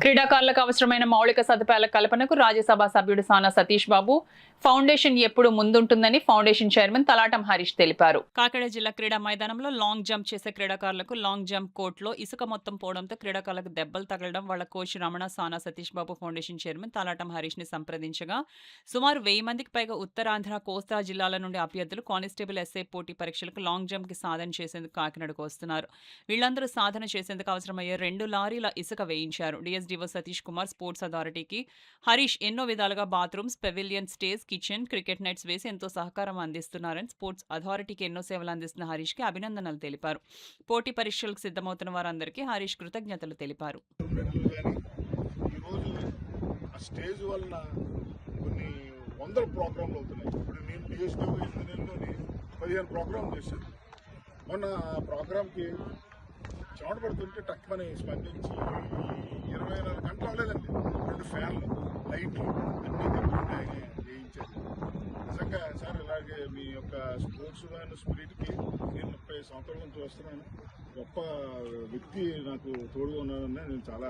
క్రీడాకారులకు అవసరమైన మౌలిక సదుపాయాల కల్పనకు రాజ్యసభ సభ్యుడు సానా సతీష్ బాబు ఫౌండేషన్ ఎప్పుడు ముందుంటుందని ఫౌండేషన్ చైర్మన్ తలాటం హరీష్ తెలిపారు. కాకినాడ జిల్లా క్రీడా మైదానంలో లాంగ్ జంప్ చేసే క్రీడాకారులకు లాంగ్ జంప్ కోర్టులో ఇసుక మొత్తం పోవడంతో క్రీడాకారులకు దెబ్బలు తగలడం వాళ్ళ కోచ్ రమణ సానా సతీష్ బాబు ఫౌండేషన్ చైర్మన్ తలాటం హరీష్ ని సంప్రదించగా సుమారు 1000 మందికి పైగా ఉత్తరాంధ్ర కోస్తా జిల్లాల నుండి అభ్యర్థులు కానిస్టేబుల్ ఎస్ఐ పోటీ పరీక్షలకు లాంగ్ జంప్ కి సాధన చేసేందుకు కాకినాడకు వస్తున్నారు. వీళ్ళందరూ సాధన చేసేందుకు అవసరమయ్యే 2 లారీల ఇసుక వేయించారు. డిఎస్డిఓ సతీష్ కుమార్ స్పోర్ట్స్ అథారిటీకి హరీష్ ఎన్నో విధాలుగా bathrooms, pavilion, stage, kitchen, cricket nets వేసి ఎంతో సహకారం అందిస్తున్నారని స్పోర్ట్స్ అథారిటీకి ఎన్నో సేవలు అందిస్తున్న హరీష్ కి అభినందనలు తెలిపారు. పోటీ పరీక్షలకు సిద్ధమవుతున్న వారందరికీ హరీష్ కృతజ్ఞతలు తెలిపారు. మొన్న ప్రోగ్రామ్కి చెమట పడుతుంటే టక్మని స్పందించి 24 గంటలు అవ్వలేదండి, 2 ఫ్యాన్లు, లైట్లు అన్నీ తిరుగుతుంటే వేయించారు. నిజంగా సార్ ఇలాగే మీ యొక్క స్పోర్ట్స్ మ్యాన్ స్పిరిట్కి నేను 30 సంవత్సరాల నుంచి వస్తున్నాను. గొప్ప వ్యక్తి నాకు తోడుగా ఉన్నానని నేను చాలా